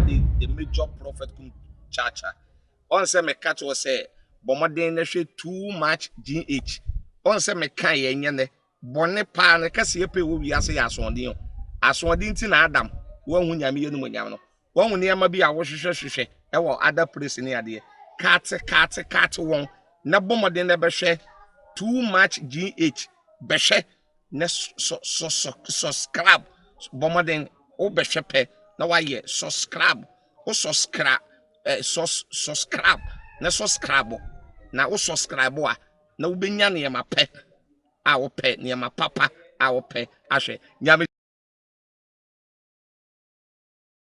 the major prophet kum chacha. On say me catch was say bomoden na hwe too much GH. On say me kan ye nyene bone pa na kase ye pe wo wiase ya asonde asonde ti na Adam wo hu nyame ye no nyam no wo hu ne ma bi a wo hwehwehwehwe e wo other place ni ade kat won na bomoden na be hwe too much GH be hwe na subscribe bomoden o be hwe pe na wa ye subscribe o subscribe subscribe na subscribe na o subscribe a na wo benya ne ma pe a wo pe ne ma papa a wo pe ahwe nyame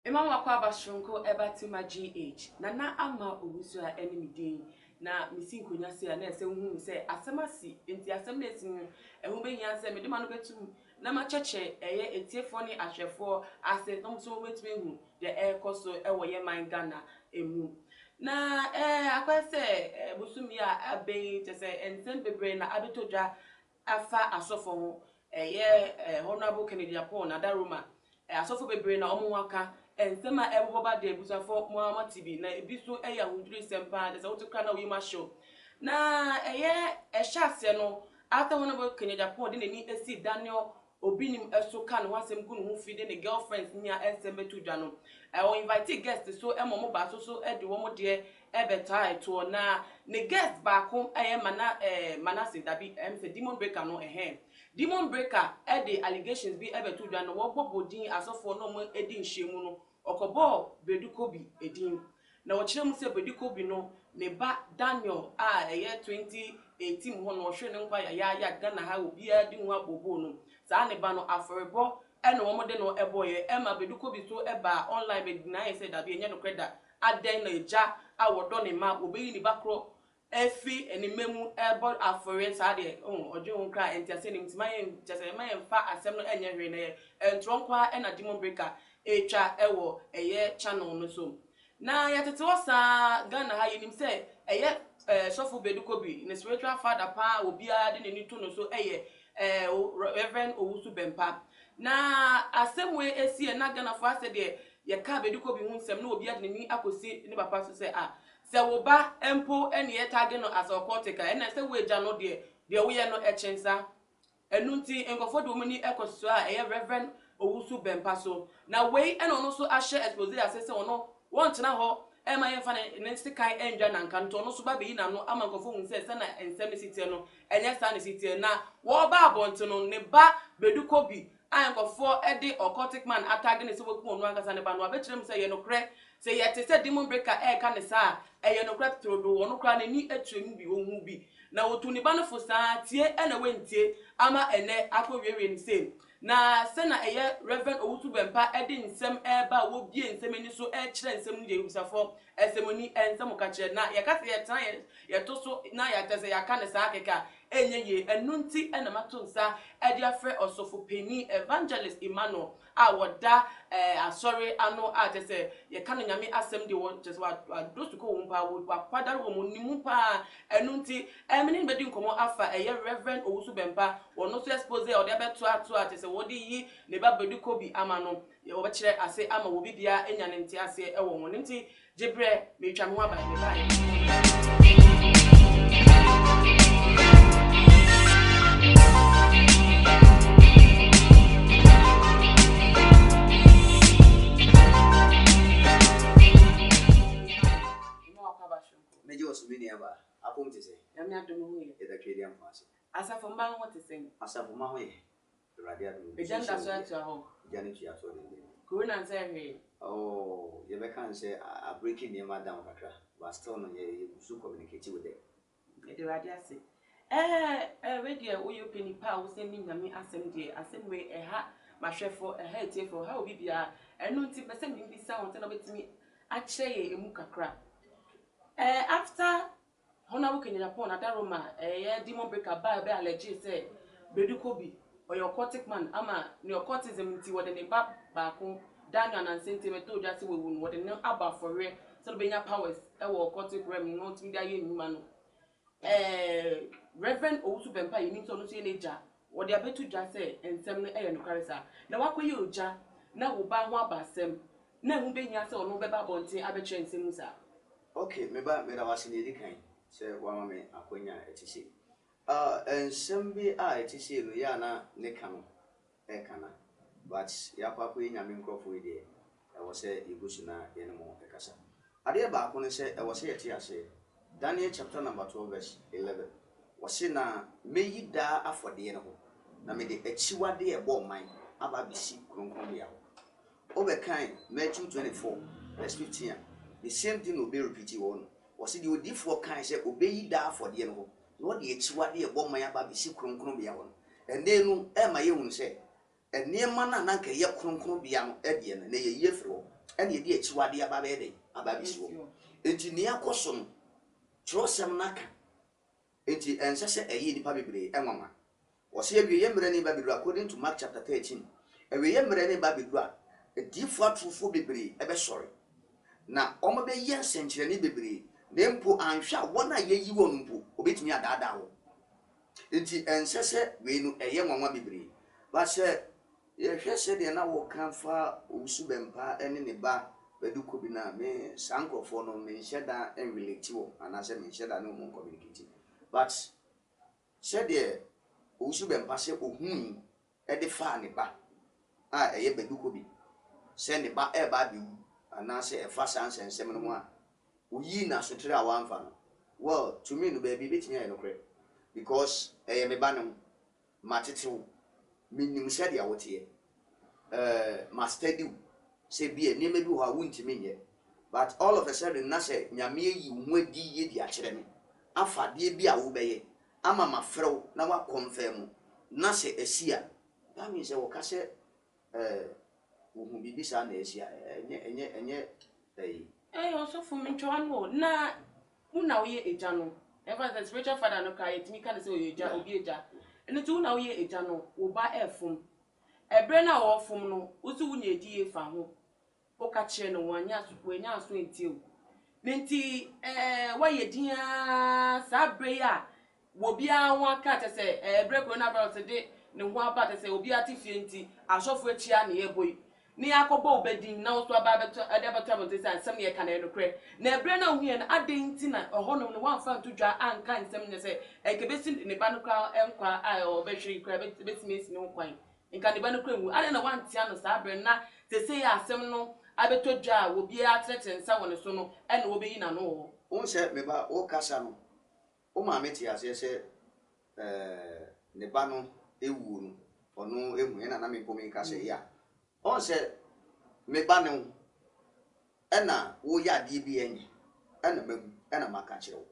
Emma wakwa bashonko ebatima GH na ama Owusu a enimidin na misi nkonya se na ese hu se asemasi enti asem na esi ehu behia se me de manu betum na ma cheche eye etiefo ni ahwefo ase no so betumi hu de ekoso ewo ye man Ghana emu na akwese busumi a abe te se enten bebre na abetodwa afa asofo ho honorable Kennedy Apon na daruma asofo bebre na omunwaka ensema eboba de busafo Muhammad TV na ebiso eya hundri sempa de se wotukra na wima show na ehya no after honorable Kennedy Apon de nani esi Daniel obinim eso kan wasem gunu hu fi de ne girlfriends nya ensembe tudwa no o invite guests so emomo ba so de wo mo de ebeta to na ne guest ba ko manase dabi se demon breaker no demon breaker the allegations be ebetu dwa no wo bobodin asofo no mo edi nhwemu no okobo Bedu Kobi edin na wo kire mu se Bedu Kobi no ne ba Daniel 2018 ho no hwe ne nkwa ya Ghana ha obi adi ho abobo no saa ne ba no aforebo ene wo mo de no eboye ema Bedu Kobi so eba online be deny say that be enye no kreda aden na eja awodo ne ma obeyi ni bakro efi enimemu ebo afore sade odwon kra entiase nim timayen jase mayen fa asem no enye hwe ne entronkwa ena demon breaker etwa ewo eye channel no so na yatete wosa Ghana ha yinim se eye sofu Bedu Kobi ne spiritual father pa obia de ne to no so eye Reverend Owusu Bempah na asemwe esi na Ghana fo ase de ye ka Bedu Kobi hu nsem na obia de ne akosi ne papa so se se wo ba empo ene ye tag no as occultica ene se we gya no de we ye no echensa enu nti enkofo do muni ekoso a eye Reverend Owusu Bempah so na we ene ono so ahye Exp0sed asese ono won tena ho ema ye fa ne stikai enja na nkanto ono so ba be yi na no ama enkofo hu se na ensem sitie no enye sa ne sitie na wo ba abonto no ne ba Bedu Kobi enkofo ede occultic man atag ne se wo ku onu ankasa ne ba no abekirem se ye no kre se yete se demon breaker ka ne sa eye no kra trodo wono kra ne ni atrem bi wo hu bi na wotu ni ba no fo sa tie ena wentie ama ene akọwiewie ni se na se na eye Reverend Owusu Bempah ede nsem ba wo bie nsem ni so kire nsem ni yusafo esemoni ensem ka kire na ye ka se ye tan ye to so na ya tese ya ka ne sa akeka enye ye enu nti ena mato nsa ede afre osofo peni Evangelist Emmanuel awoda asori ano atese ye ka no nyame asem de won just wa dosu ko won pa wo kwadar wo mo nimu pa enu nti emini bedi nkomo afa eye Reverend Owusu Bempah wono so Exp0sed o de beto ato atese wodi yi ne ba Bedu Kobi ama no ye wo be kire ase ama wo bibia enya ne nti ase e wo won nti jebre metwa no aba ne ba Aba apom te se yami adomo ye e da twedi am fase asafo mba ho te se asafo ma ho ye rade adu e janda so atu ho jani tu ya so de ko na nse hwe ye be kan say a breaking near madam kakra but still no ye so communicate with them e de rade ase we de wo yo peni pa wo se nim nyame asem de asem we ha mahwefo ha etiefo ha obi bia enu nti pese mi bi sa won te no betimi a kire ye emu kakra after honorable Kennedy Apon adaroma demon breaker ba be allergy say Bedu Kobi or your occultic man ama ne occultism nti wo de ne ba ko Daniel and sentimental just we wo de ne aba for re so benya powers e wo occultic realm no timi da ye nyuma no Reverend Owusu Bempah yini so no so ne ja wo de abetu ja say ensem no e no karesa na wakoye oja na wo ba ho abasem na hu benya se ono beba bonten abetwe nsem sa. Okay, me da wase ne di kan se wa ma me akonya etisi ensem bi a etisi no ya na ne ka no e kana but ya kwa ko nya me nkrofo ide e wo se igusu na ye no mo e kasa ade ba ko ne se e wo se yeti ase Daniel chapter number 12 verse 11 wo se na meyi da afode ne ho na me de echiwade e bo man aba bisi kronkron ya ho obekan Matthew 24 verse 15 the same thing will be repeated one. Was it the odifo kan say obeyi da for de no no de echiwade e bɔ man aba bisi kronkron bia won ene nu e ma ye hun say enema na nka ye kronkron bia no e de na ye ye fro ene ye de echiwade aba be de aba bisi wo enti ne akoso no trosem naka enti ense se eyi nipa bebre enwama was ye ye mre ne ba bebre according to Mark chapter 13 ewe ye mre ne ba bebre a edifo atrufo bebre e be sorry na omo be yen senkyere ni bebre nempo anhwa wona yeyi won mpo obetumi adaada wo enti ensese we nu eye nwanwa bebre ba se ye hwese de na wo kan fa Owusu Bempah ene ne ba Bedu Kobi na me sankrofo no me hyeda en relate wo anase me hyeda no mo communicate but se de Owusu Bempah se ohun e de fa ne ba a eye Bedu Kobi se ne ba e ba bi anase e fa sansensem no mo a uyi na sotre a wamfa no well to me no baby betimi ayi no kre because me ba no matetew minim se dia wote ma study se bia ne me bi ho a wuntimi nye but all of a sudden na se nyame yi hu adi ye di a kire me afa de bi a wo beye ama ma frew na wa confirm na se asia that means wo ka se wo hu bibi sa na asia enye Also for me no na una we eja no ever the spiritual father no cry it me can say eja obi eja eno tu una we eja no wo ba efum ebre na wo fum no usu wunya edi efa ho o ka kire no wanya aso enti o nti wa ye dia sa bre ya wo bia wa ka te se ebre coronavirus de ne ho aba te se obi atifie nti asofo achia na ye boy ni akobo obedin na oso aba beto adebeto amonte san sem ye kana no kre na ebre na hu ye na adenti na ohonom no wanfa ntodwa anka nsem ne se ekebesi ne ba no kwa enkwa a obehwe kra betimi esi no kwan nka ne ba no kra hu ade na wantia no sa abre na se ya asem no abetodwa wo bia atrete nsa woni so no ene wo beyi na no o se me ba o kasa no o ma meti ase se ne ba no ewu no ono ehu na me pomi kasa ya on se me ba ne ena wo ya di bi enyi ena magu ena maka kire wo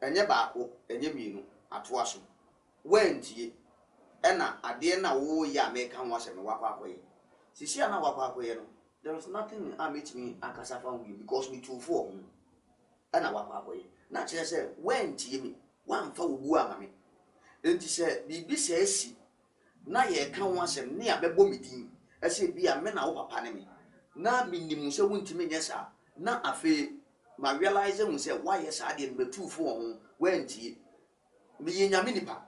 enye ba ko enye mienu atoa so wantie ena ade na wo ya me kan wa se me wakwa akoye sisi ana wakwa akoye no there is nothing meet me akasa fa wi because me too for ena wakwa akoye na kire se wantie me wamfa wo bu ama me enti se bibi se esi na ye kan wa se ne abebo medin ese bia me na wo papa ne me na minim se wuntimi nyesa na afi ma realize mu se why yes ade me too for ho wantie me yenyame nipa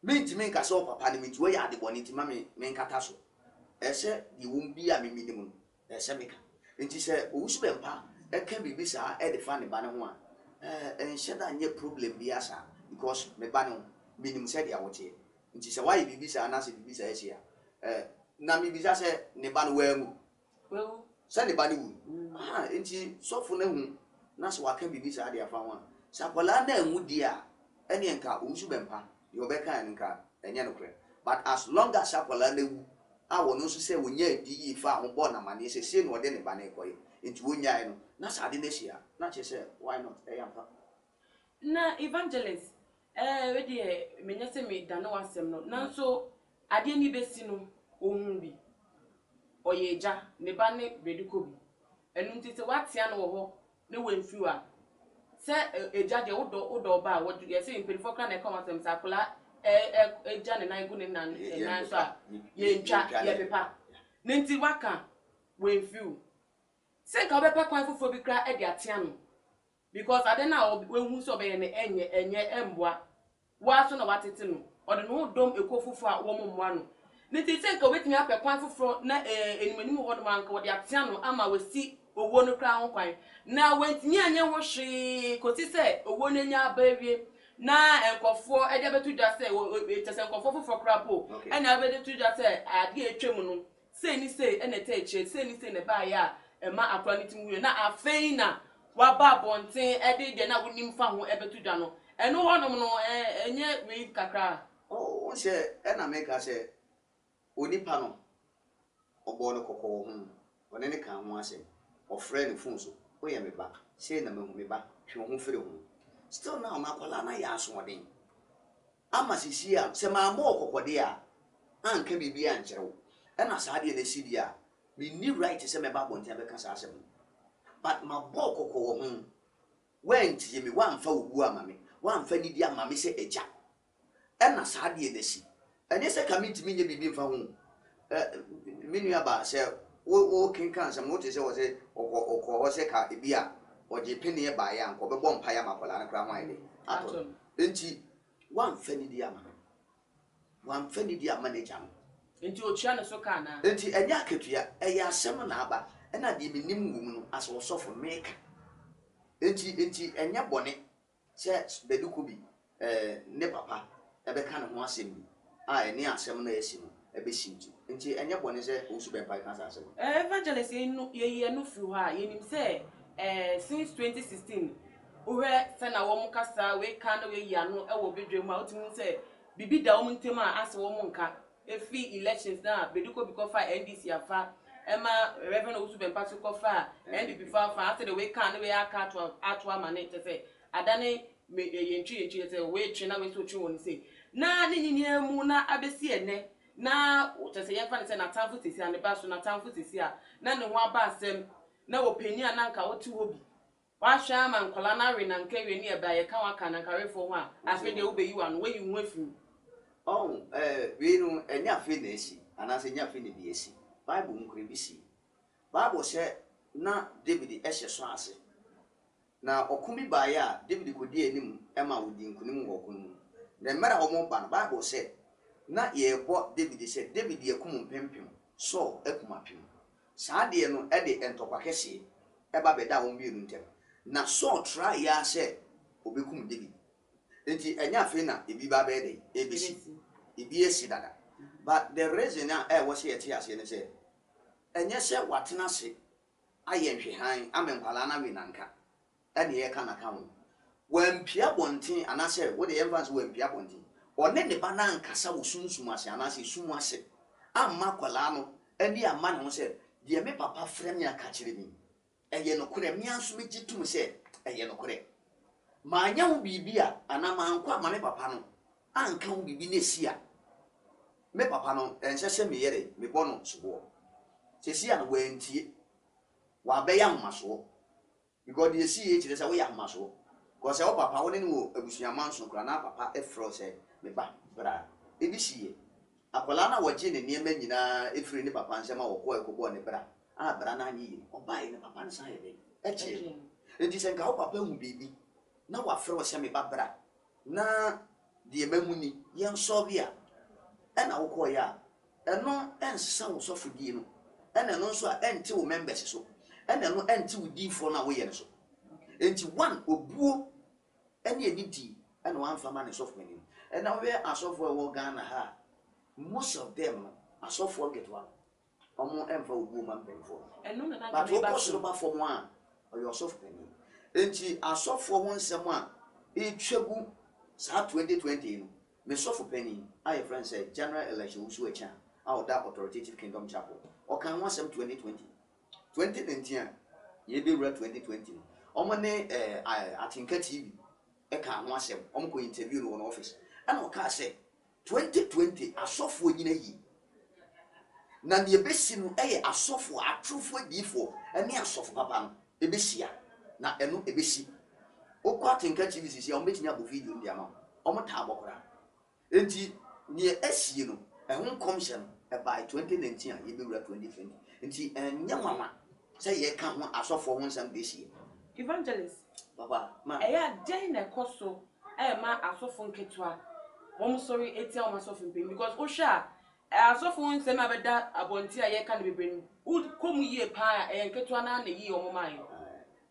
me ntimi nka se wo papa ne me ti wo ya ade boni ti ma me nkata so ese di won bia me minim ese meka enti se Owusu Bempah e ka bibi sa e de fa ne ba ne ho a enhyeda nye problem bia sa because me ba ne minim se dia wote nti se why bibi sa na se bibi sa esia na mi bisa se ne ba no wamu wewu se ne ba ne wu nti sofo na hu na se waka bibi sa dia fa ho sa kwala na hu dia ene nka Owusu Bempah yo be kan nka enye no kre but as long as akwala na wu a wono so se wonya adi yi fa ho bo na mane se se no de ne ba na ekoye nti wonya no na sa de na sia na che se why not yampa na Evangelist we de menya se me dano wasem no nanso ade ni besi no ohun bi oyeja ne ba ne Bedu Kobi enu nti se watia no wo ho ne wenfiu a se eja de wodo ba wo ye se impelifo kra na come asem sakola eja ne nan gu ne nan so a ye ntwa ye pepa ne nti waka wenfiu se ka obepa kwan fofo bi kra e de atia no because ade na wehu so be ne enye emboa wa so na watete no ode no dom ekofufo a wo mommoa no Niti say nka wetimi apɛ kwan foforo na enimanimu hɔ no anka wɔde atea no ama wasi owo no kra ho kwan na wentimi anye ho hwe kosi sɛ owo no nya abawie na enkofo ede betu dwa sɛ tese enkofo foforo kra po ɛna abedu dwa sɛ ade etwem no sei ni sei ɛna ta eche sei ni sei na ba ya ma akra no timu na afei na waba bonten ede de na wonim fa ho ebetu dwa no ɛno hɔ nom no enye we kakra oh se ɛna meka sɛ onipa no obo no kokko ho one ne kan ho asɛm ofrɛ ne phone so oyɛ me ba sei na mehu me ba hwe ho fere ho still now makola na ya asoden ama sisi a se ma mo kokode a anka bibi a nkyerɛw ɛna saa de na sidi a me ni right se me ba bonten be ka saa asɛm but ma bo kokko ho went ye me wan fa obu ama me wan fa nidi ama me se agya ɛna saa de na si ɛne se ka mitimi nye bibi mfa ho menu aba se wo kinkan asɛm no te se wo se okɔ se ka ebi a oje pene ba ya nko be bɔ mpa ya makola na kra hwan de ato enti wan fa nidi ama na jam enti otua ne so ka na enti enya akatua ɛyɛ asɛm na aba ɛna de menim wum no aso sofo meka enti enya bɔne se Bedu Kobi ne papa ebe ka ne ho asɛm bi a ene asɛm na yɛsi no ebe sinti enti enya bɔne se Owusu Bempah ka sa asɛm Evangelist ye no firi hɔ a yenim sɛ since 2016 uhwe se na wo mu kasa we ka na we ya no e wo bedwem a otimu sɛ bibi da wo ntem a ase wo mu nka efi elections na Bedu Kobi ko fa NDC afa ema Reverend Owusu Bempah ko fa NDP fa ase de we ka na we aka ato amane te sɛ adane me yentwi te sɛ we twe na we so twe won sɛ na ne nyinia mu na abesi ene na te sɛ ye fa ne sɛ na tamfo tesi ane ba so na tamfo tesi a na ne ho aba asɛm na opani ananka wote hobi wa hwa ma nkola na we na nka we ni eba ye ka waka na karefo ho a afi de wo be yi wa no we yi ho afi oh we no enya afi na esi ana se enya afi na bi esi bible nkure bi si bible se na David ehye so ase na okumi ba ya David kodi anim ema wodi nkunim wo kunum na mera omo ba no bible se na ye bo David se David yakum mpempem so akumapem saa de no e de entokwa kese eba beda wo mbienu ntem na so try ya se obekum David enti enya afi na ebi ba be de ebi esi dada but the reason na was here ase ne se enye se watena se aye nhwehan amenkwala na we nanka ene ye kana ka ho wampia bonten anase wo de evans wampia bonten one ne ba na nkasa wo sunsum ase anase sumu ase amma kwala no eni amma ne ho se de me papa frem ya ka kire mi eye no kure mi anso me gitum se eye no kure ma anya wo bibia ana ma nkwa ma me papa no anka wo bibi na sia me papa no enhye me yere me bono subo sesia no wantie wa be ya maso because the see kire se wo ya maso because e wo papa wo ne wo abusuaman so kra na papa Exp0sed me ba bra ebi sie akola na waje ne niema nyina efiri ne papa nsema wo ko ekobo ne bra a bra na anyi yi obai ne papa nsa ye be eche enti se nka wo papa hu bibi na wa frɛ se me ba bra na de emahuni ye nso bia ena wo ko ya eno ensa wo so fudie no ena no nso a ente wo members so ena no ente wo difo na wo ye ne so enti one obuo ene edidi ena wan fama ne software ni ena we asofo wo Ghana ha most of them asofo get one omo emfa obuo man penfo eno na but wo ko so ba fo mo a oyo software ni enti asofo ho nsem a etwagu sa 2020 no me sofo pani aye friend say general election usu echa out that authoritative kingdom chapel o kan ho nsem 2019 ye be 2020 omo ne atinka TV e kan ho asem omo ko interview no no office and o ka say 2020 asofo nyina yi na ne ebesi no eye asofo atrofo adifo ene asofo papa no ebesia na eno ebesi okwa atinka TV sisi omo betinya bo video ndi ama omo ta abokora enti ne esie no ehun commission e by 2019 a ye be 2020 enti enya mama say ye ka ho asofo ho nsam besie Evangelist papa ma eya den na koso ma asofo nketwa won sorry etia o asofo mpem because o sha asofo nsem abeda abonti a ye ka ne bebre no komu yie pa enketo na na yi omo man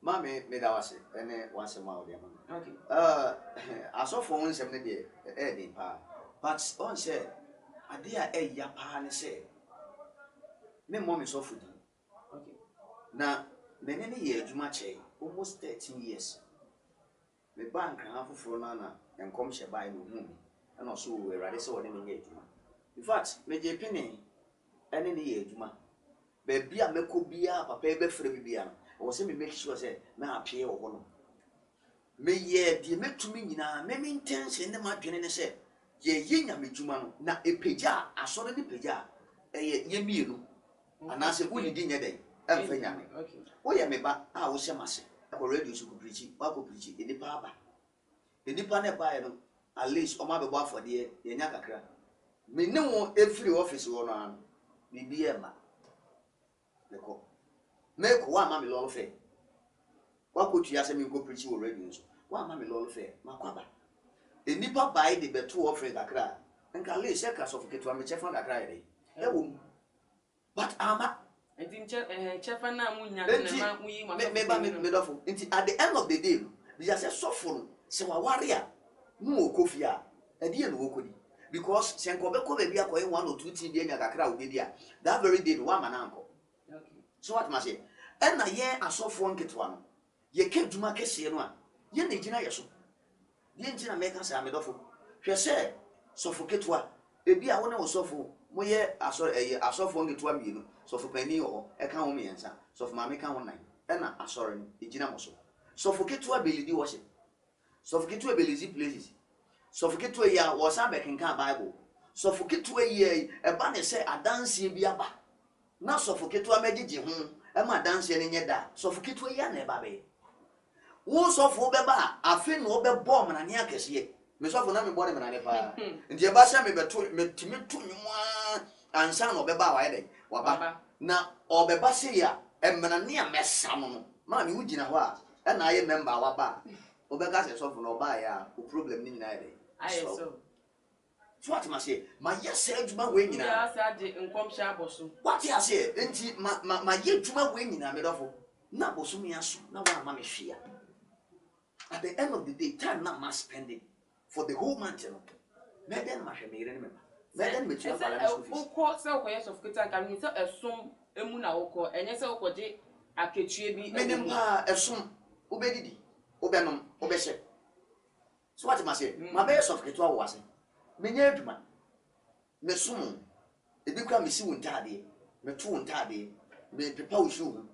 Mame me da wase ene wase ma o de ma. okay Asofo nsem ne de dey pa. But on say ade a ya pa ne say me mommy sofo di. okay Na me ne ye adwuma che almost 13 years. Me bank na afoforo na enkom hye bai no hu mi. Na so we rade se woni me ye adwuma. In fact, me je pene ene ne ye adwuma. Be bia meko bia papa e be frɛ bibia no. O se me make sure say na apia wo no. Me ye de metumi nyina me intention ne madwene ne se ye nyame dwuma no na epagya asɔre ne pagya ye mienu anase woni di nyɛ dɛn emfa nyame. Wo ye me ba a wo hyɛ mase ko radio so ko preach wa ko preach enipa aba enipa ne ba ye no at least o ma be bo afɔde ye nya kakra me ne wo every office wo no an bibia ma leko me ko wa ma me lolo fe wa ko tuya se me ko preach wo radio so wa ma me lolo fe makwaba enipa ba de beto offering kakra nka le se ka suffocate wa me chefa kakra ye e wo but ama enti chefa na mu nya na ma mu yi ma me ba me dofo enti at the end of the day we just say suffer se wa warrior mu okofia e de no okodi because se nko be ko be bia ko e 1 or 2 tin de nya kakra wo be dia that very day wa mananko okay so what must say and na ye asofo nketwa no ye ke dwuma kese no a ye na gina ye so ye ntina me ka sa me dofo hwe se sofo ketwa ebi a wona wo sofo mo ye asofo nketwa mienu sofo pani ho e ka ho miensa sofo ma me ka ho nan e na asore no e gina mo so sofo ketwa belidi wo se sofo ketwa belizi places sofo ketwa ya wo sa be kenka bible sofo ketwa ye e ba ne se adanse bi aba na sofo ketwa magigi ho e ma adanse ne nyeda sofo ketwa ya na e ba be wo sofo be ba afi no be bom na ne akese me sofo na me bɔ ne na ne pa nti e ba sha me beto me timi to nwuma ansa no be ba wa ye waba na obeba se ya emena ne amesa no ma me wugina ho a e na aye member waba obeka se sofo no ba ya o problem ni nyina ye so what must say my yes adwuma we nyina ya sa de nkom sha aboso what you say enti ma ye adwuma we nyina me dofo na boso me aso na wa ma me hwea at the end of the day time na must spending for the whole month no me den ma hwe me yire ne me then me try balance school fees uko se uko yes of kita kan ni se esom emu na uko enye se uko je aketue bi me dem pa esom obedidi obenom obehye so what must say my best of keto awo ase me nya adwuma me som ebi kwa me si wo ntade me to wo ntade me pepa wo shoe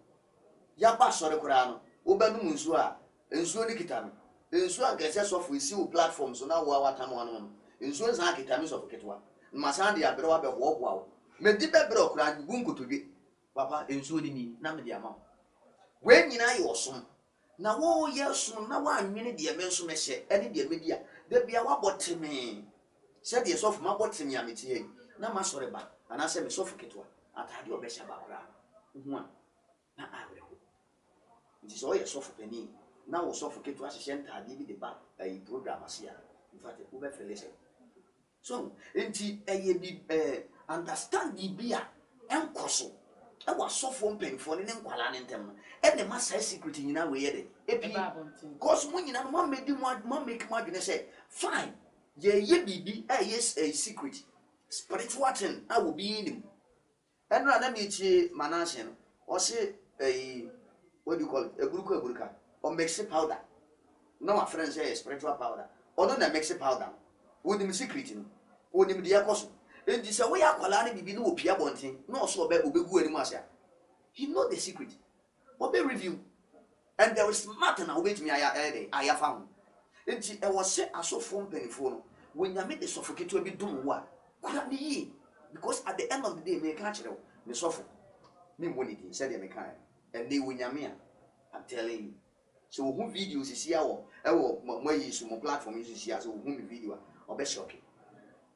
ya ba sore kura no obenum nsu a nsuo ni kita me nsuo ankese sofo isi wo platform so na wo awatam no nsuo nsa kita me sofo keto masande ya bere wa be wo me di be bere okura gu nkotodwe papa ensuo ni na me di ama we nyina ye osom na wo ye som na wa anwene de me nso me hye ene de me dia da bia wa boteme se de sofu ma boteme ya metie na ma sore ba ana se me sofu ketwa atade obehya ba kura hu a na awe ho nti so ye sofu pani na wo sofu ketwa hye ntade bi de ba ai program asia in fact wo be fele se so enti eye bi understand bibia enkoso e wa sofo mpenfo ne nkwala ne ntem e ne masa secret nyina we ye de epi cause mo nyina no medi mo make mo adwene say fine ye bibi yes a secret spiritual thing I will be in him enra na me tie manase no o se what do you call it eburuka or mix powder no my friends say spiritual powder or no na mix powder with the secret no onim de yakoso enti se we yakwala na bibi no opia bonten no so obegu ani mu ase he know the secret obe review and there is matter na wait me aya found enti e was say asofo mpanifo no when you make the suffocate to be dum wa kura ni yi because at the end of the day me can kire me sofo me money din said me kan and they when you I'm telling you so who videos is here wo e wo mo yi so mo platform is here so who me video obe shocking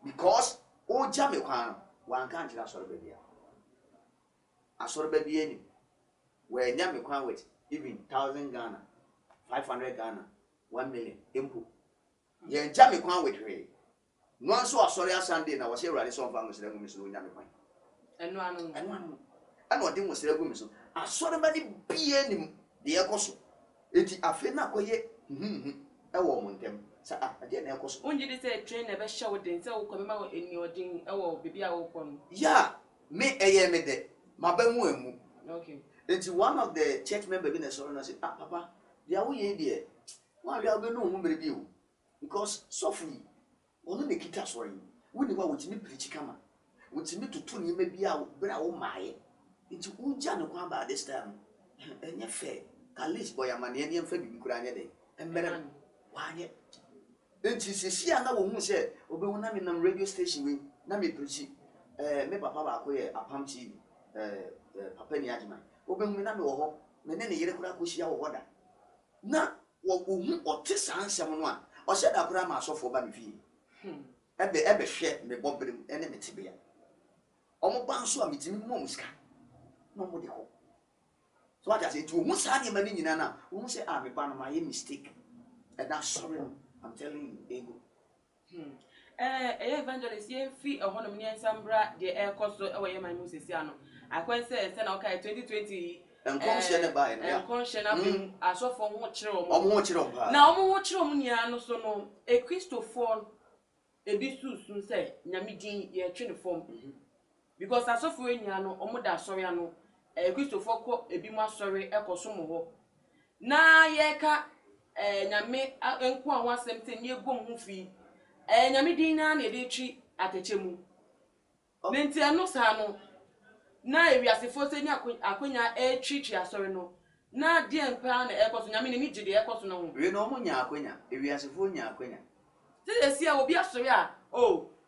because o jame kwan wan kan kira asoro bebia ni we nyame kwan with even 1000 Ghana 500 Ghana 1 million empo ye jame kwan with we no one so sorry Sunday na was here ready some family say go so nyame kwan eno anu ana odi mo sere go so asore ba ni bie nim de ekoso eti afi na koye e wo mo ntem sa ade na ekoso unji de say train na be show den say wo komema eni odin e wo bibia wo kon ya me eye me de mabamu emu okay eti one of the church member be na sorry na say papa dia wo ye de wa wi abe no hu mere bi o because softly ono ne kita sorry woni wa wotimi preach kama wotimi tutu ni me bia bra wo maaye enti unja ne kwa ba this time enye fair kalis boy amane ne mfa bibi kura anye de embere wanye enti sisi ana wo hu se obehu na me nam radio station we na me preach me papa ba ko ye apam TV papa ni ajima obehu me na me wo ho me ne yere kura ko hia wo hoda na wo hu otisa ansem no a o se da kura ma asofo ba me fi ebe hwe me bobrim ene metibia omo banso a metimi mo muska no mo de ko so what I say to who say am ni nyina na who say me ba na my mistake and that's sorry I'm telling you ego evangelist ye fi ahonom ni ensambra de ekoso e we man musisi ano akwen se na okay 2020 enkonhye ne ba ene ya enkonhye na bin asofo ho kire omo kire ba na omo ho kire mu nia no so no Exp0sed ebi susun se nyame din ye twene form because asofo enia no omo da sori ano Exp0sed ko ebi mu asori ekoso mo ho na ye ka nyame enko a wasem te ne egom ho fi nyame din na na de twi atechemu nenti eno sa no na ewiasefo se ni akonya twi asori no na de empa na ekoso nyame ni gide ekoso no ho we no mo nya akonya ewiasefo nya akonya se obi asori a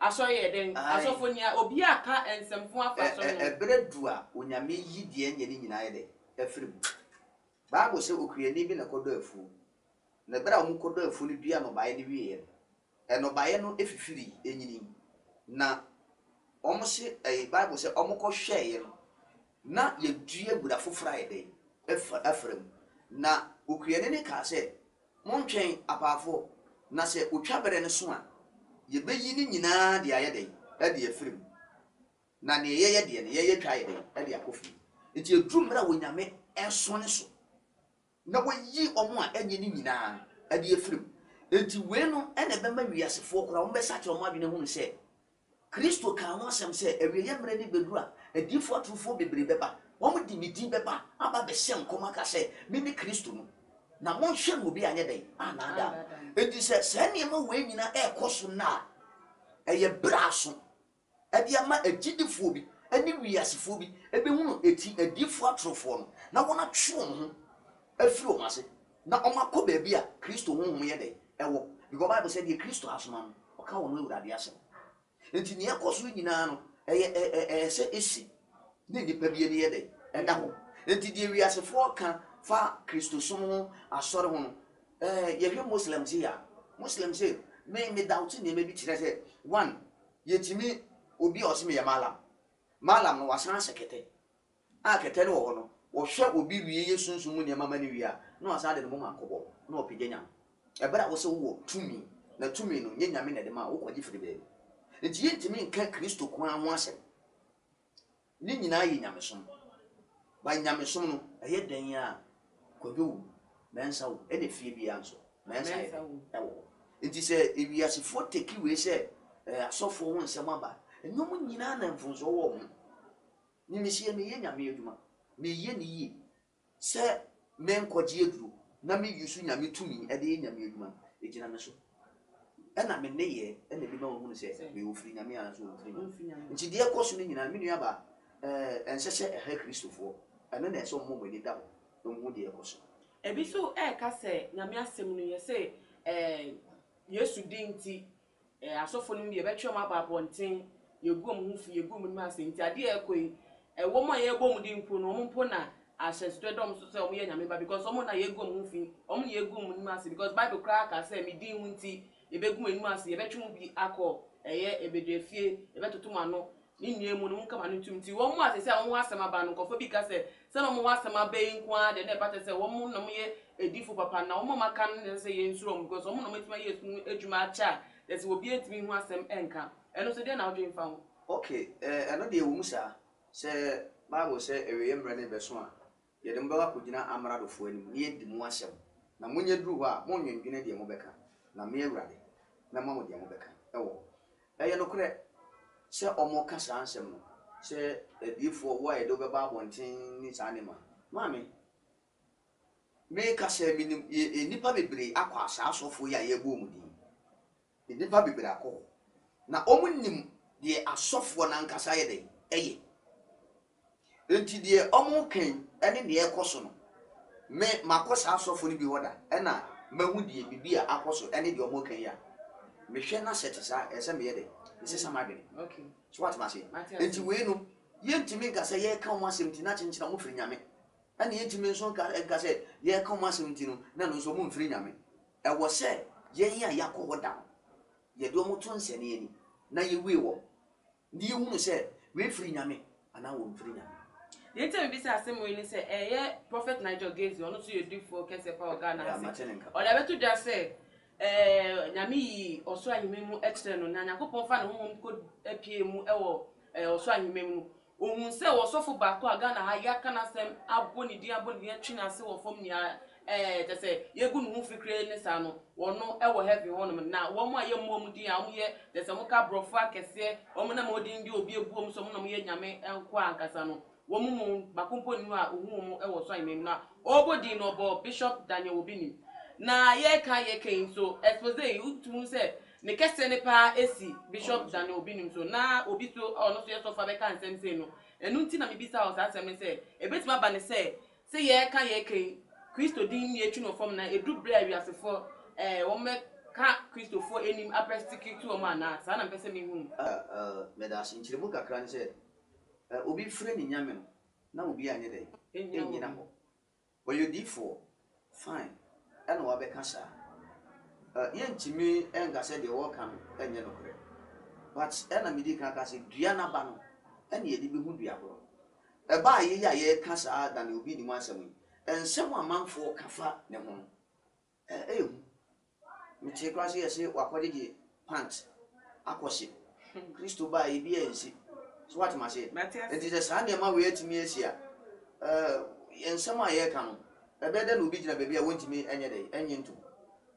asori eden asofo ni obi aka ensemfo afa asori no ebere du a onyame yi de enya ni nyina ye de efrim Bible say okuyani bi na kodo afu na bra mu kodo afu ni bia no bae ni wiye eno bae no efifiri enyini na omo se Bible say omo ko hweye no na ye due bura fofora ye de efrem na okuyani ne ka say montwen apafo na se otwa bere ne so a ye beyi ni nyina de aye de de efrem na ne ye de ne ye twa ye de akofi enti edrum bra wonyame enso ne so na wayi omo a enye ni nyina ade efrim enti we no ene bema wiasefo kora omo be sache omo adwene hu se Kristo ka ho asem se awiye mre ni Bedu a adifo atrufo bebre beba omo di midi beba aba be sem koma ka se mimi Kristo no na mo hwe no bi anye den anada enti se ne ma we nyina ekoso na eye braso ade ama agidifo bi ani wiasefo bi ebe hu eti adifo atrufo no na wona twe ho afiri o mase na o makọ ba bia Kristo honhom ye de ewo because Bible said the Kristo asoma no o ka wono ewurade asem enti ne ekoso nyina no se esi ne nipa bia ne ye de eda ho enti die wiasefo ka fa Kristo som asore ho no ye hwe Muslims ya Muslims say me doubt ne me bi kire say one yetimi obi osime ye malam no wasan sekete kete no ho no wo hwe obi wie yesunsun mu ne mama ne wie a no asa de mo mankobo no opigenya ebra wo se wo tumi na tumi no nye nyame na de ma wo kwaji firi be enti yentimi nka Kristo ko anwo asem ni nyina yi nyamesom ba nyamesom no eye dan a kwabi mensa wo ene fie bi anso mensa ewo enti se ewiasefo teki we se asofo ho nsem aba enyom nyina na mfunso wo mo ni mihie me ye nyame adwuma me ye ni yi se men kwaji eduru na me yusu nyame tumi e de nyame adwuma ejina me so ena me ne ye ena bi ma wo hu se me wo firi nyame an so wo firi nti de ekoso ni nyina me nua ba ensese ehe Kristofo ena na eso mo ni da wo hu de ekoso ebi so ka se nyame asem no ye se Yesu dinti asofo no ye betwe ma babonten yegum hu fi yegum ni asem nti ade ekoi wo mo ye bom di mpo no mo mpo na asesdo dom so se o ye nyame ba because o mo na yegum hu fi o mo yegum ni asem because Bible crack say me din hu nti ebegum enu asem ye betwe mu bi akọ eye ebedefie ebetoto ma no ni niemu no nka ma no tumti wo mu asese a wo asema ba no kofo bi ka se no mo asema ba yin kwa de na pata se wo mu no ye edifo papa na wo maka no se ye nsuro mu because wo mu no metima ye edwuma acha de se obi etimi hu asem enka eno so de na odwen fa ho okay eno de wo mu sa se Bible say eweye mre ne beso a ye de mba ko gina amradofo anim ne di mu asem na munye duru ho a monwendwene de mo beka na me awurade na ma mo de mo beka ewo eye no kure se omo ka sa ansem no se edifo wo ye do be ba bonten ni sa ne ma mami me ka se minim nipa bebre akwa asa asofo ya ye bo mu di nipa bebre akọ na omunim de asofo na nkasa ye de eye enti de omo kan ene ne ekoso no me makosa asofo ni bi hoda ena mahu de bibia akoso ene de omo kan ya me hwe na set sa ese me ye de ese samadene okay so what ma say enti we no ye ntimi nkasa ye ka omo asem ti na chenchina mo firi nyame ene ye ntimi nso nkasa ye ka omo asem ti no na no so mo mfiri nyame e wo se ye ya yakọ hoda ye do mo to nsene ani na ye we wo ni ye hunu se we firi nyame ana wo mfiri nyame ye tell me be say asem we ni say ye prophet Nigel Gaze ono so ye do for kese pa Ghana ase o da betu ja say nyame yi oso anyimemu ecret no na yakopon fa ne ho ko apie mu ewo oso anyimemu ohun se wo sofo ba ko Ghana ha ya kana sem aboni di atwi na se wo fom nia te say ye gu no fikire ne sa no wono ewo heavy honom na wo mo aye mmom di a mo ye te say mo ka brofo akese wo mo na mo di ndi obi ebuom so mo na mo ye nyame enko ankasa no wo mu bakompo ni a ohun mo ewo so anyimemu na obodi no bo Bishop Daniel Obini na ye kan so Exp0sed utu se ne kese ne pa esi Bishop Daniel Obini so na obi so ono so yeso fa be kan sem se no enu nti na me bisa o sa sem se ebetima ba ne se ye kan Kristo din ni etwi no fom na edu bre awiasefo wo me ka Kristofo enim apestiki o ma na sa na mpese me hu me da sin chire mu kakra ne se obi fre ni nyame no na obi anye dey enyina ho but you did for fine and wa be kasa ye ntimi enga se de wo kan enye no kre but ena me di kan kasa dua na ba no ena ye di be hu dua bro e ba ye ya ye kasa da na obi ni mu asem ensem amanfo kafa ne ho ehu me che kwase ye se wakode di pant akose Kristo ba ye bi ensi so what ma say it is a sane ma we atimi asia ensem a ye kan no ebe de no bi gina bebia wontimi enye dey enye ntu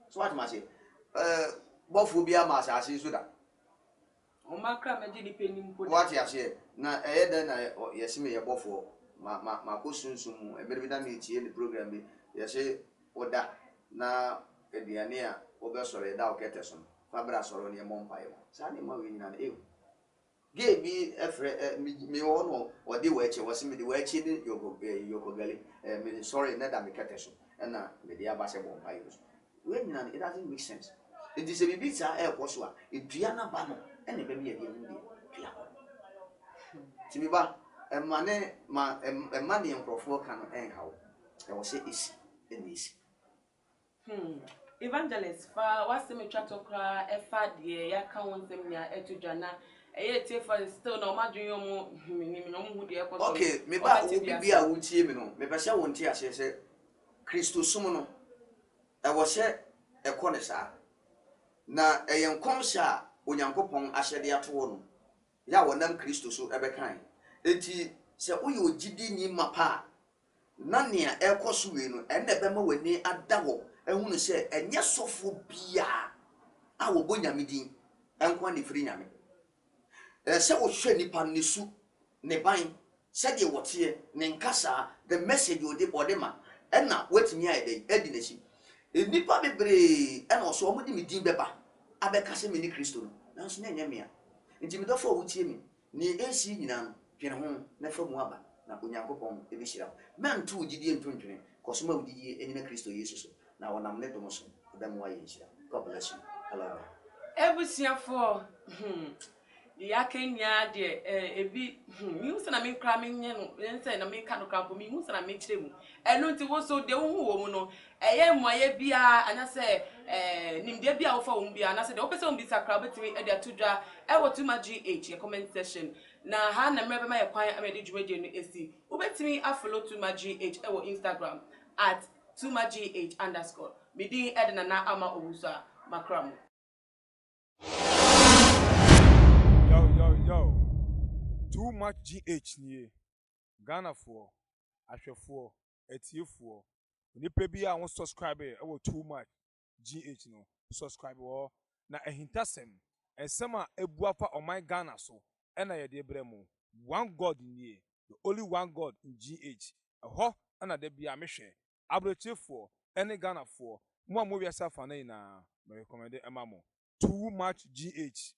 so what ma say bofo bia ma asase so da o makra meje ni penim ko what ya say na de na yesime ye bofo ma ko sunsun ebe bi da me tie the program bi yese oda na ediane a obesore da oketeso fabra soro ne mompaye sane ma we nyina e ge bi efre me wono odi wachi wose me di wachi ni yoko gali me sorry na da me keteso na me di abase bompaye we nyina it doesn't make sense it is a bit sa e koso a edua na ba no ene be me ye di dua timi ba emane ma emane nkrofo kan enhawo e wo se isi enisi Evangelist fa waseme twatokra efa de ya ka wonsem nya etudwana eye tie for still no madwen yo mu minim no mu de ekoso okay me ba obi bia wo tie me no me pese won tie ase se Kristo sum no e wo se ekone sa na eyenkom sha onyankopon ahyede ato no ya wonam Kristo so ebekan enti se uye ogidi ni mapa na nea ekoso we no enne be ma wani adawo ehunu se enye sofo bia a wo bonyamedin enkwa ne firi nyame se wo hwe nipa nesu ne ban se de wote ne nkasa the message ode ma enna watimi ayi edi neshi nipa bebre enna so omudi medin beba abekase me ni Kristo no nanso na enye mea nti medofo wutie mi ni esi nyina no twene ho na famu aba na onyankopon ebehira mantu ugidie ntontwene kosoma ugidie enina Kristo Yesu so na wonam ne domo so odamu aye nhira. God bless you. Hello ebusiafo ya kenya de ebi mi usa na me kra me nye no ense na me ka no kra mi usa na me kire mu eno nti wo so de wo hu wo mu no eye moye bia anase nimde bia wo fa wo bia anase de wo pese wo bi sakra betimi e de atudwa e wo tuma GH comment section na ha na mmerɛ bɛma yɛ kwan amede dwumadie no esi wobɛtumi afollow tumagh ɛwɔ Instagram at @tumagh_. Medin ɛde Nana Ama Owusu a makra mo. Yo. Too much GH nie. Ghana for ahwɛfoɔ etiefoɔ. Nipa bi a won subscribe ɛwɔ too much GH no. Subscribe wɔ na ehintasɛm. Ensɛm a ebuafa ɔman Ghana so ɛna yɛde brɛ mu. One God nie. The only one God in GH. Ɛhɔ ɛna de bia mehwɛ. Abrotiefoɔ ɛne Ghanafoɔ. Mo a mo wiase afa na ina. Me recommend ɛma mo. Too much GH.